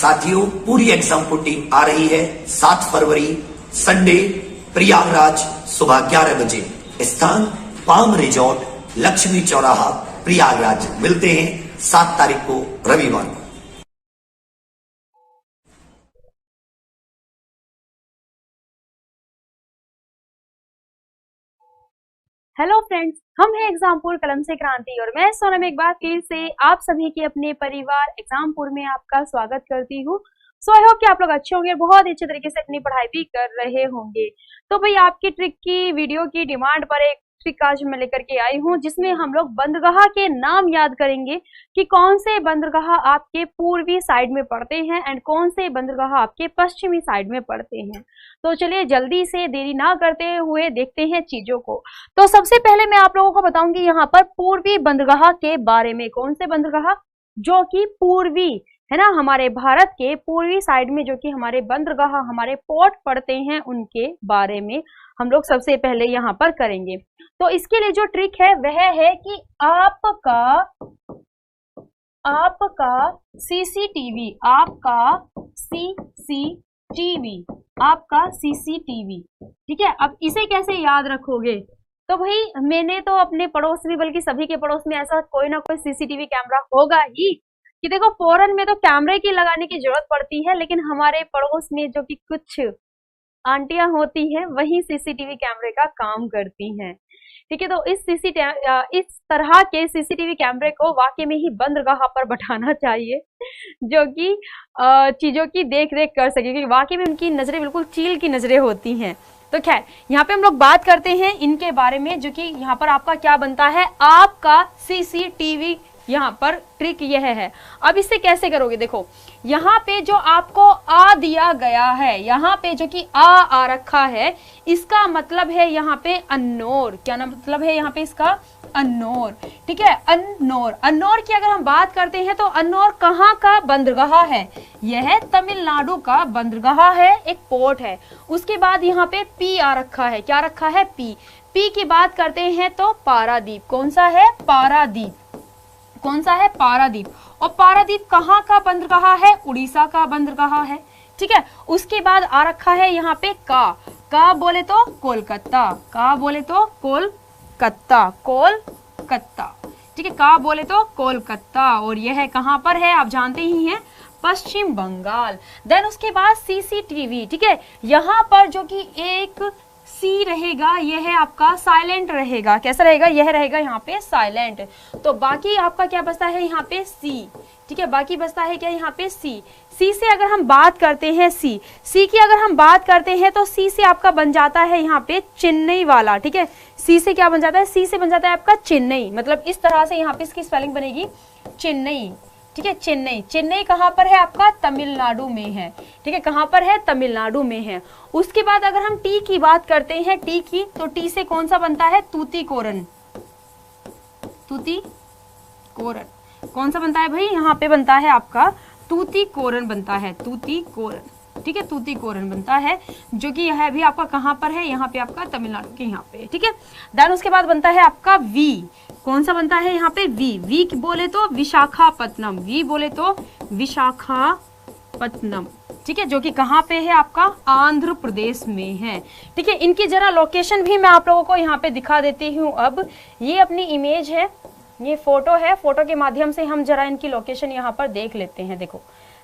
साथियों, पूरी example team आ रही है 7 फरवरी संडे प्रयागराज सुबह 11 बजे। स्थान पाम रिजॉर्ट, लक्ष्मी चौराहा, प्रयागराज। मिलते हैं 7 तारीख को रविवार को। हेलो फ्रेंड्स, हम हैं एग्जामपुर कलम से क्रांति और मैं सोनम एक बार फिर से आप सभी के अपने परिवार एग्जामपुर में आपका स्वागत करती हूँ। सो आई होप कि आप लोग अच्छे होंगे, बहुत अच्छे तरीके से अपनी पढ़ाई भी कर रहे होंगे। तो भाई आपकी ट्रिक की वीडियो की डिमांड पर एक ट्रिक आज मैं लेकर के आई हूँ, जिसमें हम लोग बंदरगाह के नाम याद करेंगे कि कौन से बंदरगाह आपके पूर्वी साइड में पड़ते हैं एंड कौन से बंदरगाह आपके पश्चिमी साइड में पड़ते हैं। तो चलिए जल्दी से देरी ना करते हुए देखते हैं चीजों को। तो सबसे पहले मैं आप लोगों को बताऊंगी यहाँ पर पूर्वी बंदरगाह के बारे में। कौन से बंदरगाह जो कि पूर्वी है ना, हमारे भारत के पूर्वी साइड में जो कि हमारे बंदरगाह, हमारे पोर्ट पड़ते हैं, उनके बारे में हम लोग सबसे पहले यहाँ पर करेंगे। तो इसके लिए जो ट्रिक है वह है कि आपका सीसीटीवी, आपका सीसीटीवी, ठीक है। अब इसे कैसे याद रखोगे? तो भाई मैंने तो अपने पड़ोस में, बल्कि सभी के पड़ोस में ऐसा कोई ना कोई सीसीटीवी कैमरा होगा ही कि देखो फॉरेन में तो कैमरे की लगाने की जरूरत पड़ती है, लेकिन हमारे पड़ोस में जो कि कुछ आंटियां होती हैं वही सीसीटीवी कैमरे का काम करती हैं, ठीक है। तो इस तरह के सीसीटीवी कैमरे को वाकई में ही बंदरगाह पर बैठाना चाहिए, जो कि चीजों की देख रेख कर सके, क्योंकि वाकई में उनकी नजरें बिल्कुल चील की नजरें होती हैं। तो खैर यहाँ पे हम लोग बात करते हैं इनके बारे में, जो कि यहाँ पर आपका क्या बनता है, आपका सीसीटीवी। यहाँ पर ट्रिक यह है। अब इससे कैसे करोगे? देखो यहाँ पे जो आपको आ दिया गया है, यहाँ पे जो कि आ रखा है, इसका मतलब है यहाँ पे अनोर। क्या ना मतलब है यहाँ पे इसका? अनोर, ठीक है। अनोर की अगर हम बात करते हैं तो अनोर कहाँ का बंदरगाह है? यह तमिलनाडु का बंदरगाह है, एक पोर्ट है। उसके बाद यहाँ पे पी आ रखा है। क्या रखा है? पी की बात करते हैं तो पारादीप। कौन सा है? पारादीप। कौन सा है? पारादीप। और पारादीप कहाँ का बंदरगाह है? उड़ीसा का बंदरगाह है, ठीक है। उसके बाद आ रखा है यहाँ पे का बोले तो कोलकाता, कोलकाता, ठीक है। का बोले तो कोलकाता, और यह कहाँ पर है आप जानते ही हैं, पश्चिम बंगाल। देन उसके बाद सीसीटीवी, ठीक है। यहाँ पर जो कि एक सी रहेगा, यह है आपका साइलेंट रहेगा। कैसा रहेगा? यह रहेगा यहाँ पे साइलेंट। तो बाकी आपका क्या बचता है यहाँ पे? सी, ठीक है। बाकी बचता है क्या यहाँ पे? सी से अगर हम बात करते हैं, सी की अगर हम बात करते हैं तो सी से आपका बन जाता है यहाँ पे चेन्नई वाला, ठीक है। सी से क्या बन जाता है? सी से बन जाता है आपका चेन्नई। मतलब इस तरह से यहाँ पे इसकी स्पेलिंग बनेगी चेन्नई, ठीक है। चेन्नई कहाँ पर है? आपका तमिलनाडु में है, ठीक है। कहाँ पर है? तमिलनाडु में है। उसके बाद अगर हम टी की बात करते हैं, टी की, तो टी से कौन सा बनता है? तूतीकोरन। कौन सा बनता है भाई? यहाँ पे बनता है आपका तूतीकोरन बनता है, तूतीकोरन, ठीक है। तूतीकोरन बनता है, जो कि यह भी आपका कहाँ पर है? यहाँ पे आपका तमिलनाडु के यहाँ पे, ठीक है। देन उसके बाद बनता है आपका वी। कौन सा बनता है यहाँ पे? वी बोले तो विशाखापत्तनम, विशाखापत्तनम, ठीक है, जो कि कहाँ पे है? आपका आंध्र प्रदेश में है, ठीक है। इनकी जरा लोकेशन भी मैं आप लोगों को यहाँ पे दिखा देती हूँ। अब ये अपनी इमेज है, ये फोटो है, फोटो के माध्यम से हम जरा इनकी लोकेशन यहाँ पर देख लेते हैं। देखो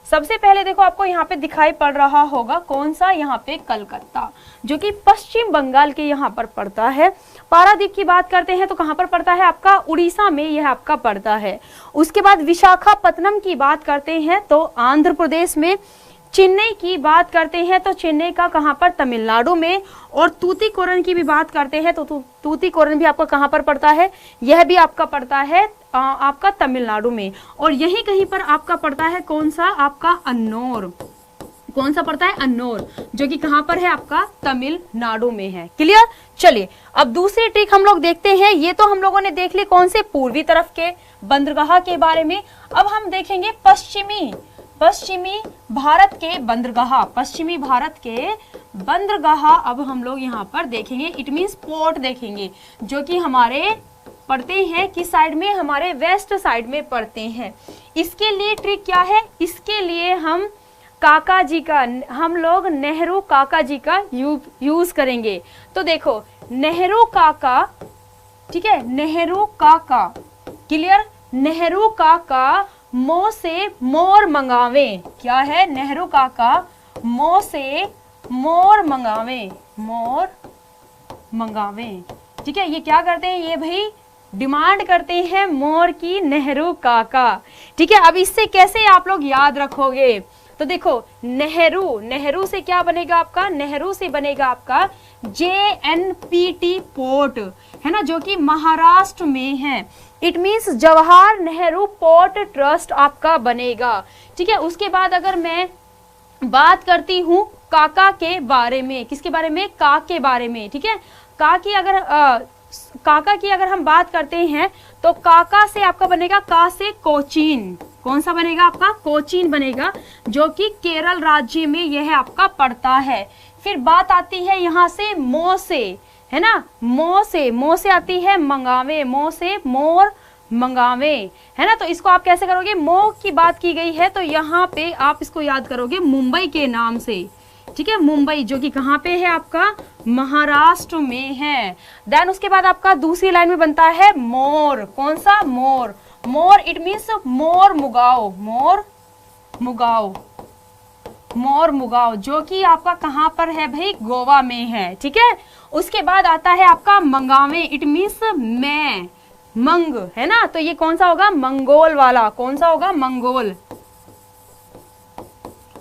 सबसे पहले देखो आपको यहाँ पे दिखाई पड़ रहा होगा कौन सा? यहाँ पे कलकत्ता, जो कि पश्चिम बंगाल के यहाँ पर पड़ता है। पारादीप की बात करते हैं तो कहाँ पर पड़ता है? आपका उड़ीसा में यह आपका पड़ता है। उसके बाद विशाखापत्तनम की बात करते हैं तो आंध्र प्रदेश में। चेन्नई की बात करते हैं तो चेन्नई का कहाँ पर? तमिलनाडु में। और तूतीकोरन की भी बात करते हैं तो तूतीकोरन भी आपका कहाँ पर पड़ता है? यह भी आपका पड़ता है आपका तमिलनाडु में। और यही कहीं पर आपका पड़ता है कौन सा? आपका अन्नौर। कौन सा पड़ता है? अन्नौर, जो कि कहाँ पर है? आपका तमिलनाडु में है। क्लियर? चलिए अब दूसरी ट्रिक हम लोग देखते हैं। ये तो हम लोगों ने देख ली कौन से? पूर्वी तरफ के बंदरगाह के बारे में। अब हम देखेंगे पश्चिमी भारत के बंदरगाह, पश्चिमी भारत के बंदरगाह। अब हम लोग यहाँ पर देखेंगे, इट मीन्स पोर्ट देखेंगे, जो कि हमारे पड़ते हैं किस साइड में? हमारे वेस्ट साइड में पड़ते हैं। इसके लिए ट्रिक क्या है? इसके लिए हम काका जी का, हम लोग नेहरू काका जी का यूज करेंगे। तो देखो नेहरू काका, ठीक है, नेहरू काका, क्लियर, नेहरू काका मो से मोर मंगावे, क्या है, नेहरू काका मो से मोर मंगावे, मोर मंगावे, ठीक है। ये क्या करते हैं, ये भाई डिमांड करते हैं मोर की नेहरू काका, ठीक है। अब इससे कैसे आप लोग याद रखोगे, तो देखो नेहरू, नेहरू से क्या बनेगा आपका, नेहरू से बनेगा आपका JNPT पोर्ट, है ना, जो कि महाराष्ट्र में है। It means Jawahar Nehru port trust आपका बनेगा, ठीक है। उसके बाद अगर मैं बात करती हूँ काका के बारे में, किसके बारे में, का के बारे में, ठीक है। काका की अगर हम बात करते हैं तो काका से आपका बनेगा, का से कोचीन, कौन सा बनेगा आपका, कोचीन बनेगा, जो कि केरल राज्य में यह आपका पड़ता है। फिर बात आती है यहाँ से मो से, है ना, मो से आती है मंगावे, मो से मोर मंगावे, है ना। तो इसको आप कैसे करोगे, मो की बात की गई है तो यहाँ पे आप इसको याद करोगे मुंबई के नाम से, ठीक है, मुंबई, जो कि कहाँ पे है आपका, महाराष्ट्र में है। देन उसके बाद आपका दूसरी लाइन में बनता है मोर, कौन सा, मोर, मोर इट मीन्स मोर मुगाओ, मोर मुगाओ, मोर मुगाओ, जो कि आपका कहाँ पर है भाई, गोवा में है, ठीक है। उसके बाद आता है आपका मंगावे, इट मीन्स मैं, मंग, है ना, तो ये कौन सा होगा, मंगोल वाला, कौन सा होगा, मंगोल,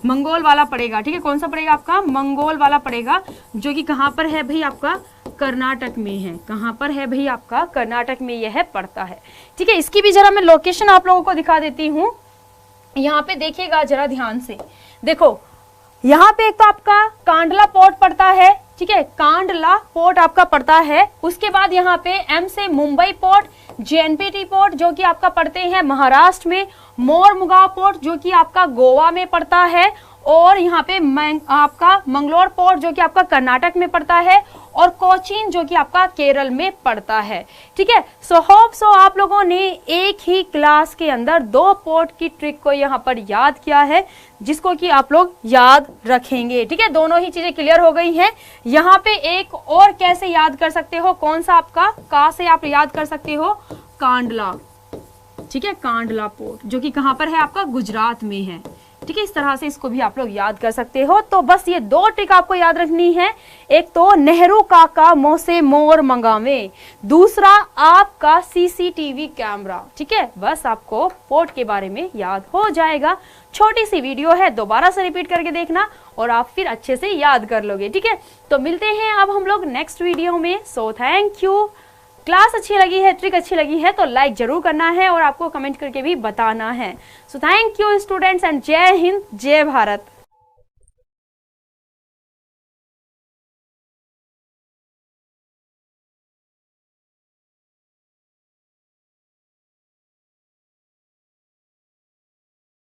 मंगोल वाला पड़ेगा, ठीक है। कौन सा पड़ेगा आपका, मंगोल वाला पड़ेगा, जो कि कहाँ पर है भाई आपका, कर्नाटक में है, कहाँ पर है भाई आपका, कर्नाटक में यह पड़ता है, ठीक है। इसकी भी जरा मैं लोकेशन आप लोगों को दिखा देती हूँ, यहाँ पे देखिएगा जरा ध्यान से, देखो यहाँ पे एक तो आपका कांडला पोर्ट पड़ता है, ठीक है, कांडला पोर्ट आपका पड़ता है। उसके बाद यहाँ पे एम से मुंबई पोर्ट, JNPT पोर्ट जो कि आपका पड़ते हैं महाराष्ट्र में, मोरमुगांव पोर्ट जो कि आपका गोवा में पड़ता है, और यहाँ पे आपका मंगलोर पोर्ट जो कि आपका कर्नाटक में पड़ता है, और कोचीन जो कि आपका केरल में पड़ता है, ठीक है। सो आप लोगों ने एक ही क्लास के अंदर 2 पोर्ट की ट्रिक को यहाँ पर याद किया है, जिसको कि आप लोग याद रखेंगे, ठीक है। दोनों ही चीजें क्लियर हो गई हैं। यहाँ पे एक और कैसे याद कर सकते हो, कौन सा आपका, का से आप याद कर सकते हो, कांडला, ठीक है, कांडला पोर्ट जो कि कहाँ पर है आपका, गुजरात में है, ठीक है। इस तरह से इसको भी आप लोग याद कर सकते हो। तो बस ये 2 ट्रिक आपको याद रखनी है, एक तो नेहरू काका मुंह से मोर मंगावे, दूसरा आपका CCTV कैमरा, ठीक है। बस आपको पोर्ट के बारे में याद हो जाएगा। छोटी सी वीडियो है, दोबारा से रिपीट करके देखना और आप फिर अच्छे से याद कर लोगे, ठीक है। तो मिलते हैं अब हम लोग नेक्स्ट वीडियो में। So thank you. क्लास अच्छी लगी है, ट्रिक अच्छी लगी है तो लाइक जरूर करना है और आपको कमेंट करके भी बताना है। So thank you students and जय हिंद, जय भारत।